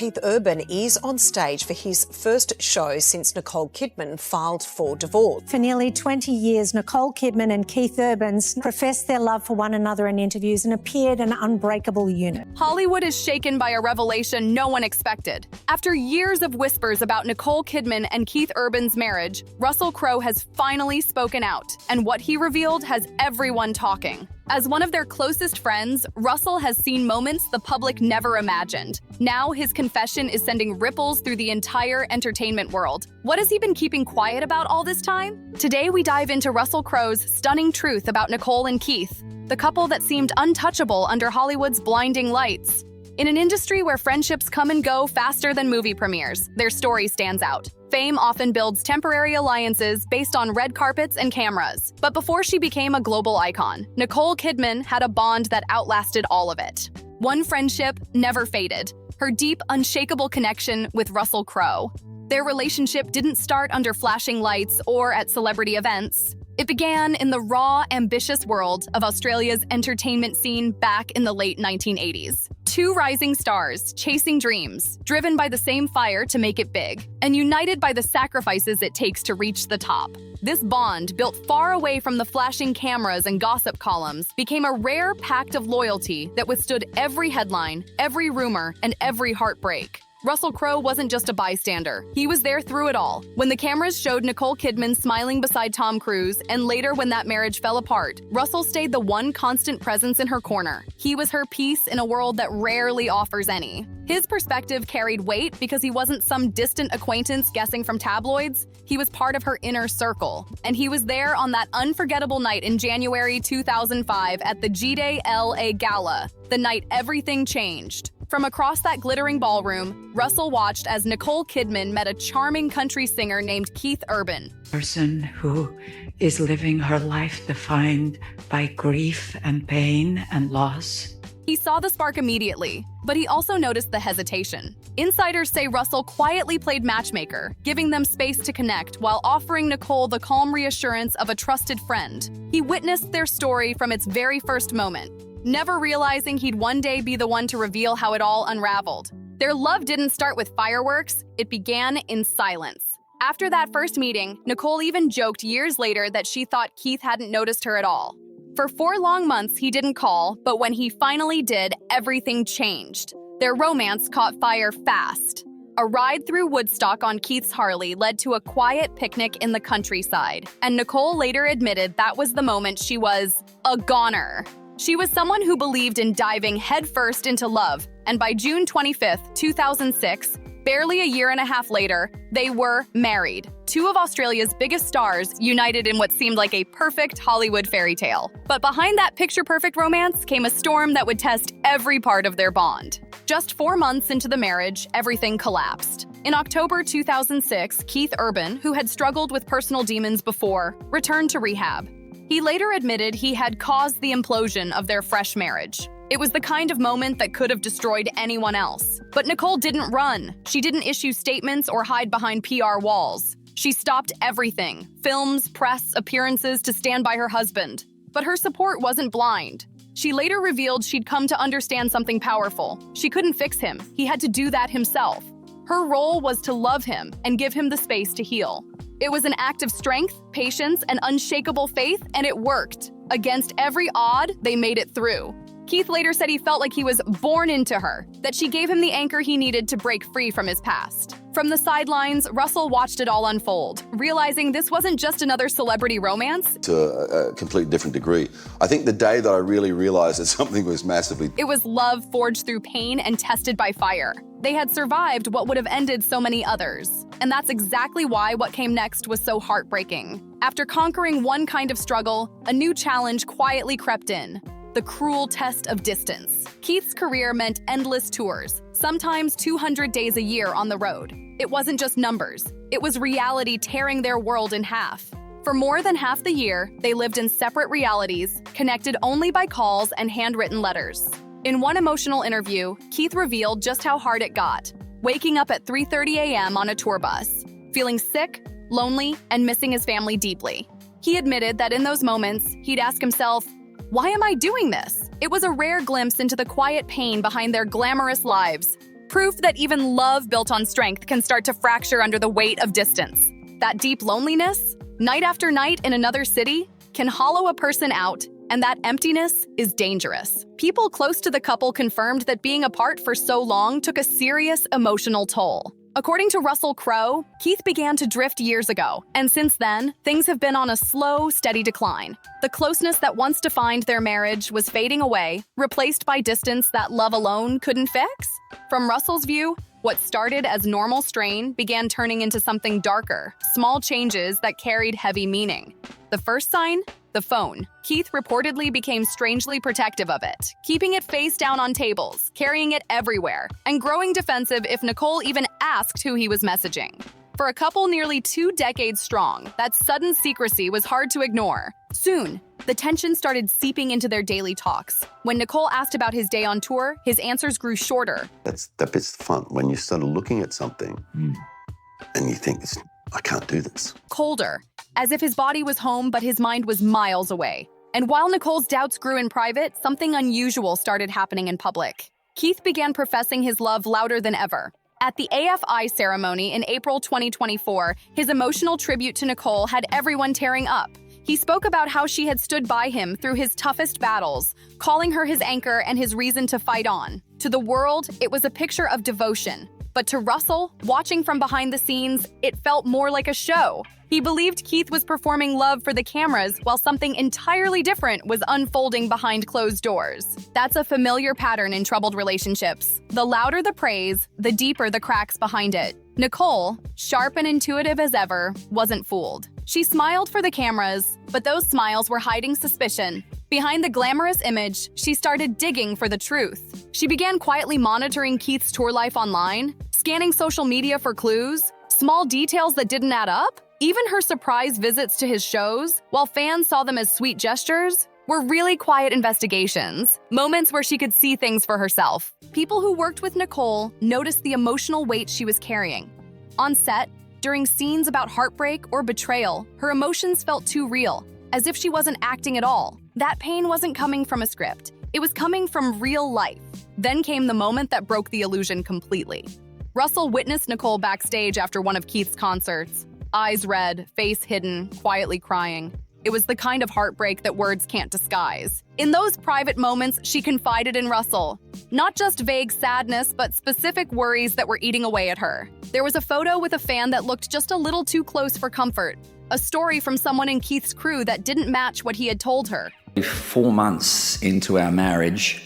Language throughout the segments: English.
Keith Urban is on stage for his first show since Nicole Kidman filed for divorce. For nearly 20 years, Nicole Kidman and Keith Urban professed their love for one another in interviews and appeared an unbreakable unit. Hollywood is shaken by a revelation no one expected. After years of whispers about Nicole Kidman and Keith Urban's marriage, Russell Crowe has finally spoken out, and what he revealed has everyone talking. As one of their closest friends, Russell has seen moments the public never imagined. Now his confession is sending ripples through the entire entertainment world. What has he been keeping quiet about all this time? Today we dive into Russell Crowe's stunning truth about Nicole and Keith, the couple that seemed untouchable under Hollywood's blinding lights. In an industry where friendships come and go faster than movie premieres, their story stands out. Fame often builds temporary alliances based on red carpets and cameras. But before she became a global icon, Nicole Kidman had a bond that outlasted all of it. One friendship never faded: her deep, unshakable connection with Russell Crowe. Their relationship didn't start under flashing lights or at celebrity events. It began in the raw, ambitious world of Australia's entertainment scene back in the late 1980s. Two rising stars, chasing dreams, driven by the same fire to make it big, and united by the sacrifices it takes to reach the top. This bond, built far away from the flashing cameras and gossip columns, became a rare pact of loyalty that withstood every headline, every rumor, and every heartbreak. Russell Crowe wasn't just a bystander. He was there through it all. When the cameras showed Nicole Kidman smiling beside Tom Cruise, and later when that marriage fell apart, Russell stayed the one constant presence in her corner. He was her peace in a world that rarely offers any. His perspective carried weight because he wasn't some distant acquaintance guessing from tabloids. He was part of her inner circle. And he was there on that unforgettable night in January 2005 at the G-Day LA Gala, the night everything changed. From across that glittering ballroom, Russell watched as Nicole Kidman met a charming country singer named Keith Urban. Person who is living her life defined by grief and pain and loss. He saw the spark immediately, but he also noticed the hesitation. Insiders say Russell quietly played matchmaker, giving them space to connect while offering Nicole the calm reassurance of a trusted friend. He witnessed their story from its very first moment, never realizing he'd one day be the one to reveal how it all unraveled. Their love didn't start with fireworks, it began in silence. After that first meeting, Nicole even joked years later that she thought Keith hadn't noticed her at all. For 4 long months, he didn't call, but when he finally did, everything changed. Their romance caught fire fast. A ride through Woodstock on Keith's Harley led to a quiet picnic in the countryside, and Nicole later admitted that was the moment she was a goner. She was someone who believed in diving headfirst into love, and by June 25, 2006, barely a year and a half later, they were married. 2 of Australia's biggest stars united in what seemed like a perfect Hollywood fairy tale. But behind that picture-perfect romance came a storm that would test every part of their bond. Just 4 months into the marriage, everything collapsed. In October 2006, Keith Urban, who had struggled with personal demons before, returned to rehab. He later admitted he had caused the implosion of their fresh marriage. It was the kind of moment that could have destroyed anyone else. But Nicole didn't run. She didn't issue statements or hide behind PR walls. She stopped everything: films, press, appearances, to stand by her husband. But her support wasn't blind. She later revealed she'd come to understand something powerful. She couldn't fix him. He had to do that himself. Her role was to love him and give him the space to heal. It was an act of strength, patience, and unshakable faith, and it worked. Against every odd, they made it through. Keith later said he felt like he was born into her, that she gave him the anchor he needed to break free from his past. From the sidelines, Russell watched it all unfold, realizing this wasn't just another celebrity romance. To a completely different degree. I think the day that I really realized that something was massively... It was love forged through pain and tested by fire. They had survived what would have ended so many others. And that's exactly why what came next was so heartbreaking. After conquering one kind of struggle, a new challenge quietly crept in: the cruel test of distance. Keith's career meant endless tours, sometimes 200 days a year on the road. It wasn't just numbers, it was reality tearing their world in half. For more than half the year, they lived in separate realities, connected only by calls and handwritten letters. In one emotional interview, Keith revealed just how hard it got, waking up at 3:30 a.m. on a tour bus, feeling sick, lonely, and missing his family deeply. He admitted that in those moments, he'd ask himself, "Why am I doing this?" It was a rare glimpse into the quiet pain behind their glamorous lives. Proof that even love built on strength can start to fracture under the weight of distance. That deep loneliness, night after night in another city, can hollow a person out, and that emptiness is dangerous. People close to the couple confirmed that being apart for so long took a serious emotional toll. According to Russell Crowe, Keith began to drift years ago, and since then, things have been on a slow, steady decline. The closeness that once defined their marriage was fading away, replaced by distance that love alone couldn't fix. From Russell's view, what started as normal strain began turning into something darker, small changes that carried heavy meaning. The first sign? The phone. Keith reportedly became strangely protective of it, keeping it face down on tables, carrying it everywhere, and growing defensive if Nicole even asked who he was messaging. For a couple nearly 2 decades strong, that sudden secrecy was hard to ignore. Soon, the tension started seeping into their daily talks. When Nicole asked about his day on tour, his answers grew shorter. That bit's fun, when you start looking at something and you think, I can't do this. Colder, as if his body was home but his mind was miles away. And while Nicole's doubts grew in private, something unusual started happening in public. Keith began professing his love louder than ever. At the AFI ceremony in April 2024, his emotional tribute to Nicole had everyone tearing up. He spoke about how she had stood by him through his toughest battles, calling her his anchor and his reason to fight on. To the world, it was a picture of devotion. But to Russell, watching from behind the scenes, it felt more like a show. He believed Keith was performing love for the cameras while something entirely different was unfolding behind closed doors. That's a familiar pattern in troubled relationships. The louder the praise, the deeper the cracks behind it. Nicole, sharp and intuitive as ever, wasn't fooled. She smiled for the cameras, but those smiles were hiding suspicion. Behind the glamorous image, she started digging for the truth. She began quietly monitoring Keith's tour life online, scanning social media for clues, small details that didn't add up. Even her surprise visits to his shows, while fans saw them as sweet gestures, were really quiet investigations, moments where she could see things for herself. People who worked with Nicole noticed the emotional weight she was carrying. On set, during scenes about heartbreak or betrayal, her emotions felt too real, as if she wasn't acting at all. That pain wasn't coming from a script. It was coming from real life. Then came the moment that broke the illusion completely. Russell witnessed Nicole backstage after one of Keith's concerts. Eyes red, face hidden, quietly crying. It was the kind of heartbreak that words can't disguise. In those private moments, she confided in Russell. Not just vague sadness, but specific worries that were eating away at her. There was a photo with a fan that looked just a little too close for comfort. A story from someone in Keith's crew that didn't match what he had told her. 4 months into our marriage,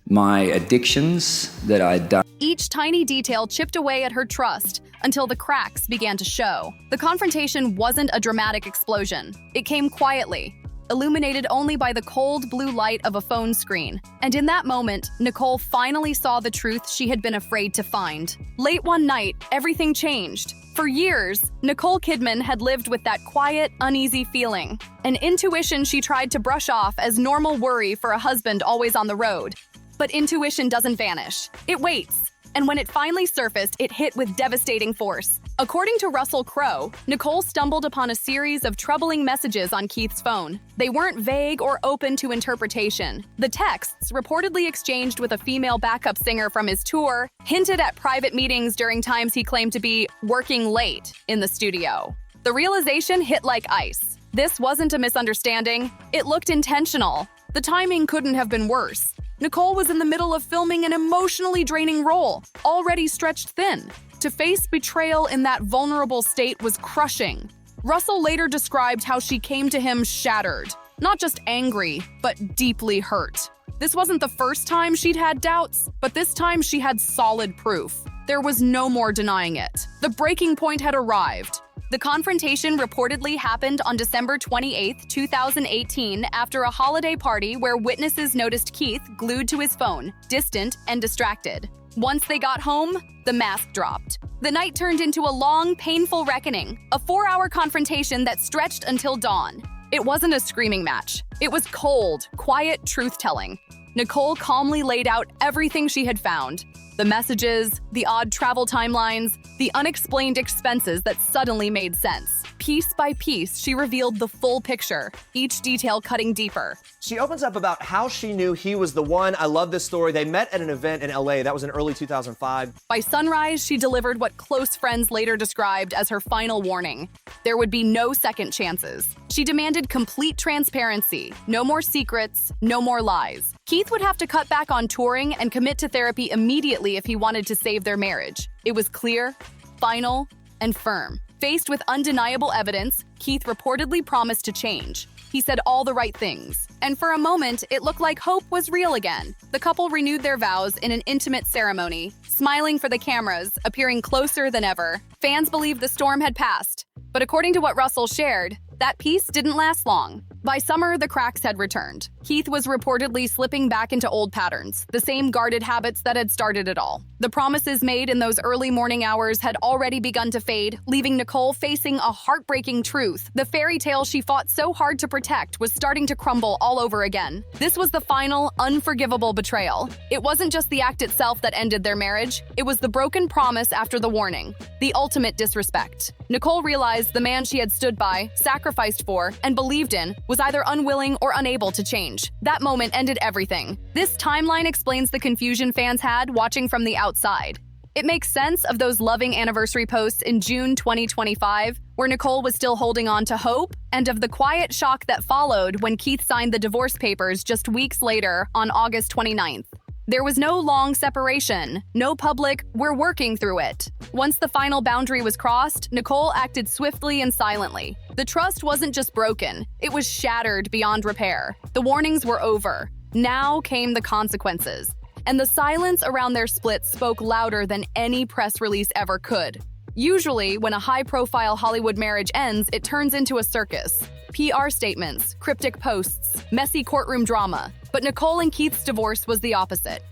my addictions that I'd done. Each tiny detail chipped away at her trust until the cracks began to show. The confrontation wasn't a dramatic explosion. It came quietly, illuminated only by the cold blue light of a phone screen. And in that moment, Nicole finally saw the truth she had been afraid to find. Late one night, everything changed. For years, Nicole Kidman had lived with that quiet, uneasy feeling, an intuition she tried to brush off as normal worry for a husband always on the road. But intuition doesn't vanish. It waits. And when it finally surfaced, it hit with devastating force. According to Russell Crowe, Nicole stumbled upon a series of troubling messages on Keith's phone. They weren't vague or open to interpretation. The texts, reportedly exchanged with a female backup singer from his tour, hinted at private meetings during times he claimed to be working late in the studio. The realization hit like ice. This wasn't a misunderstanding. It looked intentional. The timing couldn't have been worse. Nicole was in the middle of filming an emotionally draining role, already stretched thin. To face betrayal in that vulnerable state was crushing. Russell later described how she came to him shattered, not just angry, but deeply hurt. This wasn't the first time she'd had doubts, but this time she had solid proof. There was no more denying it. The breaking point had arrived. The confrontation reportedly happened on December 28, 2018, after a holiday party where witnesses noticed Keith glued to his phone, distant and distracted. Once they got home, the mask dropped. The night turned into a long, painful reckoning, a 4-hour confrontation that stretched until dawn. It wasn't a screaming match. It was cold, quiet truth-telling. Nicole calmly laid out everything she had found. The messages, the odd travel timelines, the unexplained expenses that suddenly made sense. Piece by piece, she revealed the full picture, each detail cutting deeper. She opens up about how she knew he was the one. I love this story. They met at an event in LA. That was in early 2005. By sunrise, she delivered what close friends later described as her final warning. There would be no second chances. She demanded complete transparency, no more secrets, no more lies. Keith would have to cut back on touring and commit to therapy immediately if he wanted to save their marriage. It was clear, final, and firm. Faced with undeniable evidence, Keith reportedly promised to change. He said all the right things. And for a moment, it looked like hope was real again. The couple renewed their vows in an intimate ceremony, smiling for the cameras, appearing closer than ever. Fans believed the storm had passed. But according to what Russell shared, that peace didn't last long. By summer, the cracks had returned. Keith was reportedly slipping back into old patterns, the same guarded habits that had started it all. The promises made in those early morning hours had already begun to fade, leaving Nicole facing a heartbreaking truth. The fairy tale she fought so hard to protect was starting to crumble all over again. This was the final, unforgivable betrayal. It wasn't just the act itself that ended their marriage, it was the broken promise after the warning, the ultimate disrespect. Nicole realized the man she had stood by, sacrificed for, and believed in was either unwilling or unable to change. That moment ended everything. This timeline explains the confusion fans had watching from the outside. It makes sense of those loving anniversary posts in June 2025, where Nicole was still holding on to hope, and of the quiet shock that followed when Keith signed the divorce papers just weeks later on August 29th. There was no long separation, no public, "we're working through it." Once the final boundary was crossed, Nicole acted swiftly and silently. The trust wasn't just broken, it was shattered beyond repair. The warnings were over. Now came the consequences. And the silence around their split spoke louder than any press release ever could. Usually, when a high-profile Hollywood marriage ends, it turns into a circus. PR statements, cryptic posts, messy courtroom drama. But Nicole and Keith's divorce was the opposite.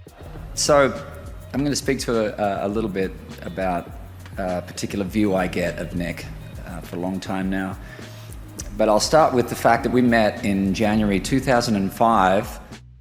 So I'm going to speak to a little bit about a particular view I get of Nick for a long time now. But I'll start with the fact that we met in January 2005.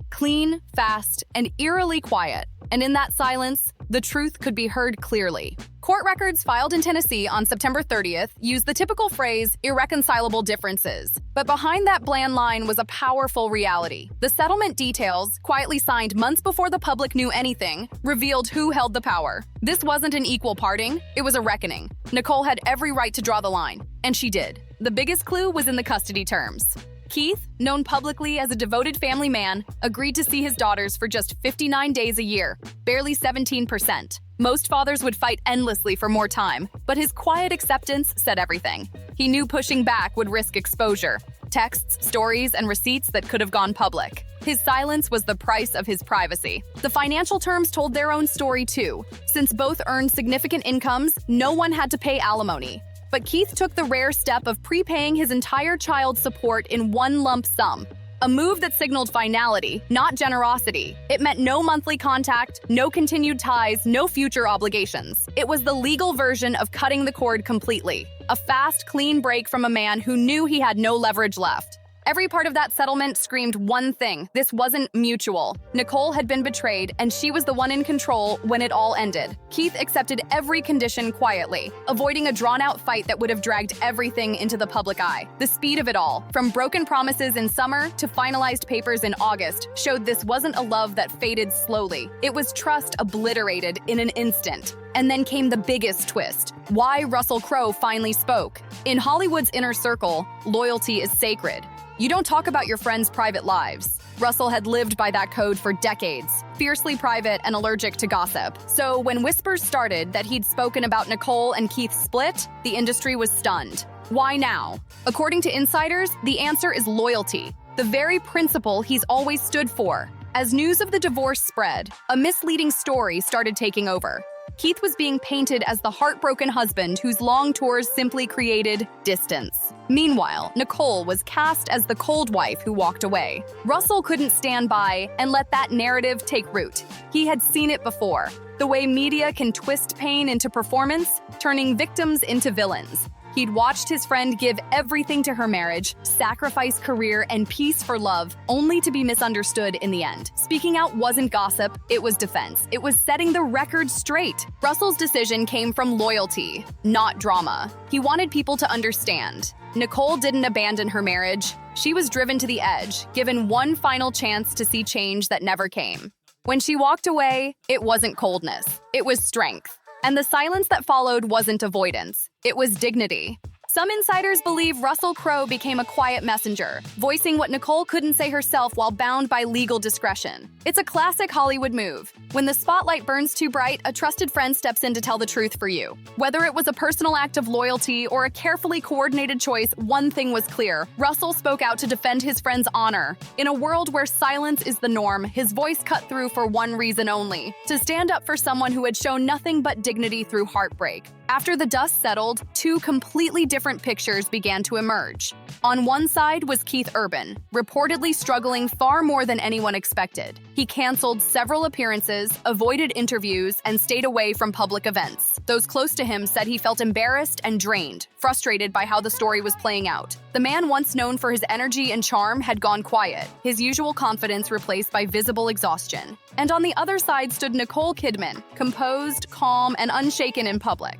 Clean, fast, and eerily quiet. And in that silence, the truth could be heard clearly. Court records filed in Tennessee on September 30th used the typical phrase, irreconcilable differences. But behind that bland line was a powerful reality. The settlement details, quietly signed months before the public knew anything, revealed who held the power. This wasn't an equal parting, it was a reckoning. Nicole had every right to draw the line, and she did. The biggest clue was in the custody terms. Keith, known publicly as a devoted family man, agreed to see his daughters for just 59 days a year, barely 17%. Most fathers would fight endlessly for more time, but his quiet acceptance said everything. He knew pushing back would risk exposure, texts, stories, and receipts that could have gone public. His silence was the price of his privacy. The financial terms told their own story too. Since both earned significant incomes, no one had to pay alimony. But Keith took the rare step of prepaying his entire child support in one lump sum. A move that signaled finality, not generosity. It meant no monthly contact, no continued ties, no future obligations. It was the legal version of cutting the cord completely. A fast, clean break from a man who knew he had no leverage left. Every part of that settlement screamed one thing: this wasn't mutual. Nicole had been betrayed, and she was the one in control when it all ended. Keith accepted every condition quietly, avoiding a drawn-out fight that would have dragged everything into the public eye. The speed of it all, from broken promises in summer to finalized papers in August, showed this wasn't a love that faded slowly. It was trust obliterated in an instant. And then came the biggest twist: why Russell Crowe finally spoke. In Hollywood's inner circle, loyalty is sacred. You don't talk about your friends' private lives. Russell had lived by that code for decades, fiercely private and allergic to gossip. So when whispers started that he'd spoken about Nicole and Keith's split, the industry was stunned. Why now? According to insiders, the answer is loyalty, the very principle he's always stood for. As news of the divorce spread, a misleading story started taking over. Keith was being painted as the heartbroken husband whose long tours simply created distance. Meanwhile, Nicole was cast as the cold wife who walked away. Russell couldn't stand by and let that narrative take root. He had seen it before. The way media can twist pain into performance, turning victims into villains. He'd watched his friend give everything to her marriage, sacrifice career and peace for love, only to be misunderstood in the end. Speaking out wasn't gossip, it was defense. It was setting the record straight. Russell's decision came from loyalty, not drama. He wanted people to understand. Nicole didn't abandon her marriage. She was driven to the edge, given one final chance to see change that never came. When she walked away, it wasn't coldness, it was strength. And the silence that followed wasn't avoidance, it was dignity. Some insiders believe Russell Crowe became a quiet messenger, voicing what Nicole couldn't say herself while bound by legal discretion. It's a classic Hollywood move. When the spotlight burns too bright, a trusted friend steps in to tell the truth for you. Whether it was a personal act of loyalty or a carefully coordinated choice, one thing was clear. Russell spoke out to defend his friend's honor. In a world where silence is the norm, his voice cut through for one reason only: to stand up for someone who had shown nothing but dignity through heartbreak. After the dust settled, two completely different pictures began to emerge. On one side was Keith Urban, reportedly struggling far more than anyone expected. He canceled several appearances, avoided interviews, and stayed away from public events. Those close to him said he felt embarrassed and drained, frustrated by how the story was playing out. The man once known for his energy and charm had gone quiet, his usual confidence replaced by visible exhaustion. And on the other side stood Nicole Kidman, composed, calm, and unshaken in public.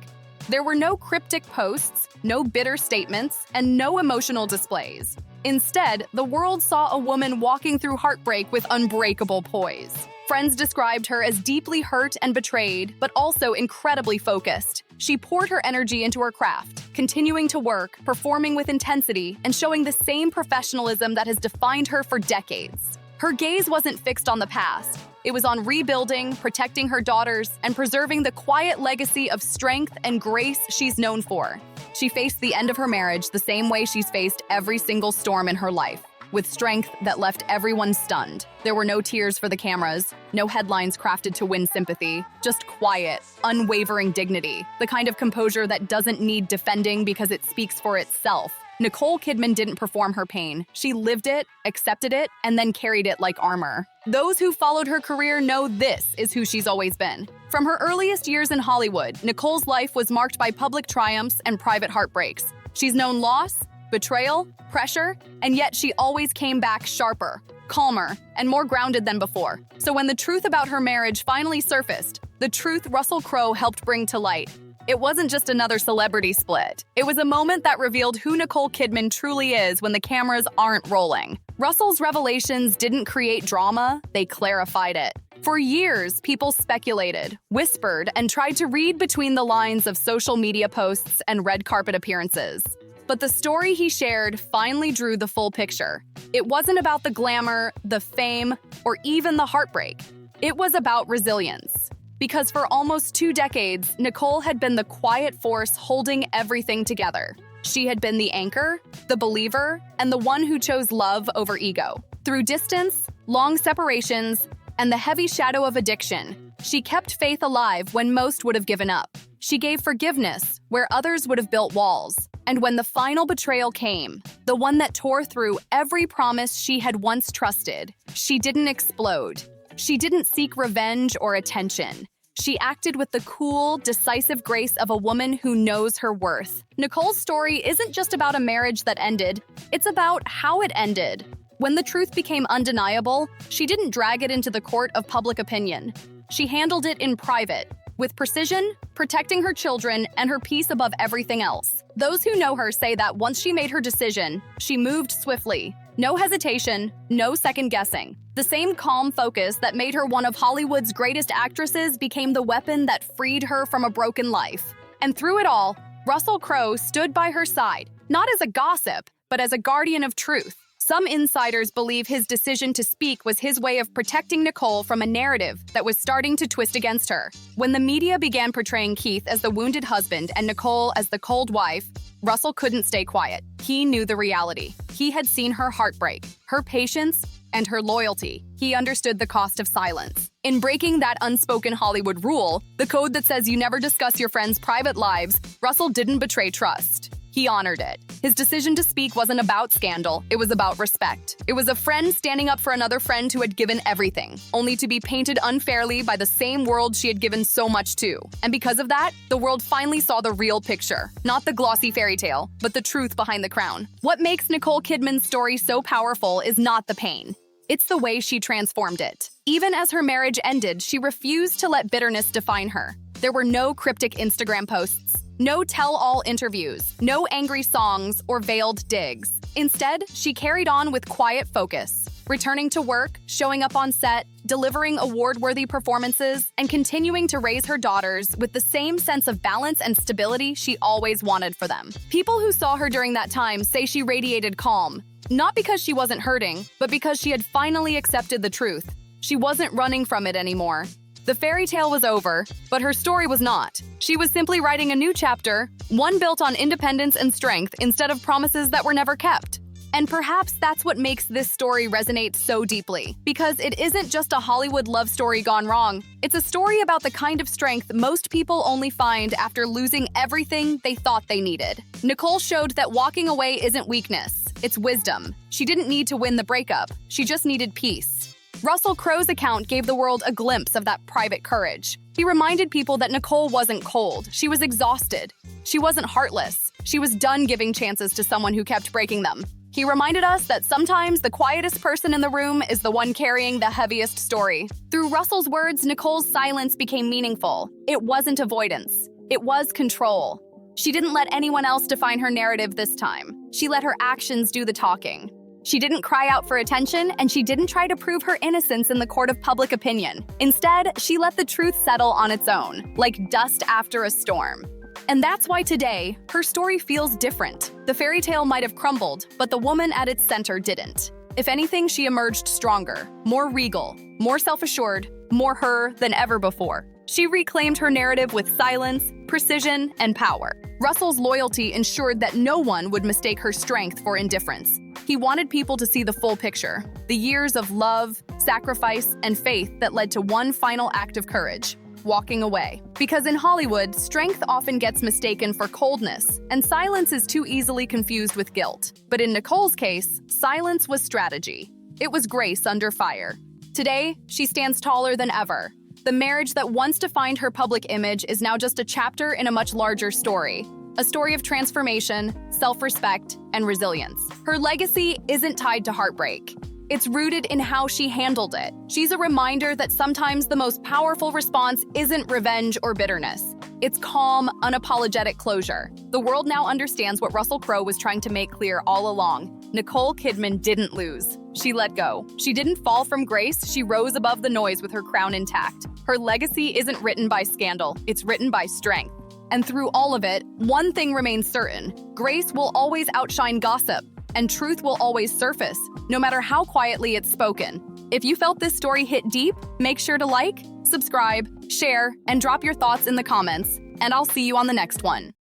There were no cryptic posts, no bitter statements, and no emotional displays. Instead, the world saw a woman walking through heartbreak with unbreakable poise. Friends described her as deeply hurt and betrayed, but also incredibly focused. She poured her energy into her craft, continuing to work, performing with intensity, and showing the same professionalism that has defined her for decades. Her gaze wasn't fixed on the past. It was on rebuilding, protecting her daughters, and preserving the quiet legacy of strength and grace she's known for. She faced the end of her marriage the same way she's faced every single storm in her life, with strength that left everyone stunned. There were no tears for the cameras, no headlines crafted to win sympathy, just quiet, unwavering dignity, the kind of composure that doesn't need defending because it speaks for itself. Nicole Kidman didn't perform her pain. She lived it, accepted it, and then carried it like armor. Those who followed her career know this is who she's always been. From her earliest years in Hollywood, Nicole's life was marked by public triumphs and private heartbreaks. She's known loss, betrayal, pressure, and yet she always came back sharper, calmer, and more grounded than before. So when the truth about her marriage finally surfaced, the truth Russell Crowe helped bring to light, it wasn't just another celebrity split. It was a moment that revealed who Nicole Kidman truly is when the cameras aren't rolling. Russell's revelations didn't create drama, they clarified it. For years, people speculated, whispered, and tried to read between the lines of social media posts and red carpet appearances. But the story he shared finally drew the full picture. It wasn't about the glamour, the fame, or even the heartbreak. It was about resilience. Because for almost 2 decades, Nicole had been the quiet force holding everything together. She had been the anchor, the believer, and the one who chose love over ego. Through distance, long separations, and the heavy shadow of addiction, she kept faith alive when most would have given up. She gave forgiveness where others would have built walls. And when the final betrayal came, the one that tore through every promise she had once trusted, she didn't explode. She didn't seek revenge or attention. She acted with the cool, decisive grace of a woman who knows her worth. Nicole's story isn't just about a marriage that ended, it's about how it ended. When the truth became undeniable, she didn't drag it into the court of public opinion. She handled it in private, with precision, protecting her children and her peace above everything else. Those who know her say that once she made her decision, she moved swiftly. No hesitation, no second guessing. The same calm focus that made her one of Hollywood's greatest actresses became the weapon that freed her from a broken life. And through it all, Russell Crowe stood by her side, not as a gossip, but as a guardian of truth. Some insiders believe his decision to speak was his way of protecting Nicole from a narrative that was starting to twist against her. When the media began portraying Keith as the wounded husband and Nicole as the cold wife, Russell couldn't stay quiet. He knew the reality. He had seen her heartbreak, her patience, and her loyalty. He understood the cost of silence. In breaking that unspoken Hollywood rule, the code that says you never discuss your friends' private lives, Russell didn't betray trust. He honored it. His decision to speak wasn't about scandal, it was about respect. It was a friend standing up for another friend who had given everything, only to be painted unfairly by the same world she had given so much to. And because of that, the world finally saw the real picture. Not the glossy fairy tale, but the truth behind the crown. What makes Nicole Kidman's story so powerful is not the pain. It's the way she transformed it. Even as her marriage ended, she refused to let bitterness define her. There were no cryptic Instagram posts, no tell-all interviews, no angry songs or veiled digs. Instead, she carried on with quiet focus, returning to work, showing up on set, delivering award-worthy performances, and continuing to raise her daughters with the same sense of balance and stability she always wanted for them. People who saw her during that time say she radiated calm, not because she wasn't hurting, but because she had finally accepted the truth. She wasn't running from it anymore. The fairy tale was over, but her story was not. She was simply writing a new chapter, one built on independence and strength instead of promises that were never kept. And perhaps that's what makes this story resonate so deeply, because it isn't just a Hollywood love story gone wrong. It's a story about the kind of strength most people only find after losing everything they thought they needed. Nicole showed that walking away isn't weakness, it's wisdom. She didn't need to win the breakup, she just needed peace. Russell Crowe's account gave the world a glimpse of that private courage. He reminded people that Nicole wasn't cold, she was exhausted. She wasn't heartless, she was done giving chances to someone who kept breaking them. He reminded us that sometimes the quietest person in the room is the one carrying the heaviest story. Through Russell's words, Nicole's silence became meaningful. It wasn't avoidance, it was control. She didn't let anyone else define her narrative this time. She let her actions do the talking. She didn't cry out for attention, and she didn't try to prove her innocence in the court of public opinion. Instead, she let the truth settle on its own, like dust after a storm. And that's why today, her story feels different. The fairy tale might have crumbled, but the woman at its center didn't. If anything, she emerged stronger, more regal, more self-assured, more her than ever before. She reclaimed her narrative with silence, precision, and power. Russell's loyalty ensured that no one would mistake her strength for indifference. He wanted people to see the full picture, the years of love, sacrifice, and faith that led to one final act of courage, walking away. Because in Hollywood, strength often gets mistaken for coldness, and silence is too easily confused with guilt. But in Nicole's case, silence was strategy. It was grace under fire. Today, she stands taller than ever. The marriage that once defined her public image is now just a chapter in a much larger story. A story of transformation, self-respect, and resilience. Her legacy isn't tied to heartbreak. It's rooted in how she handled it. She's a reminder that sometimes the most powerful response isn't revenge or bitterness. It's calm, unapologetic closure. The world now understands what Russell Crowe was trying to make clear all along. Nicole Kidman didn't lose. She let go. She didn't fall from grace, she rose above the noise with her crown intact. Her legacy isn't written by scandal, it's written by strength. And through all of it, one thing remains certain. Grace will always outshine gossip, and truth will always surface, no matter how quietly it's spoken. If you felt this story hit deep, make sure to like, subscribe, share, and drop your thoughts in the comments, and I'll see you on the next one.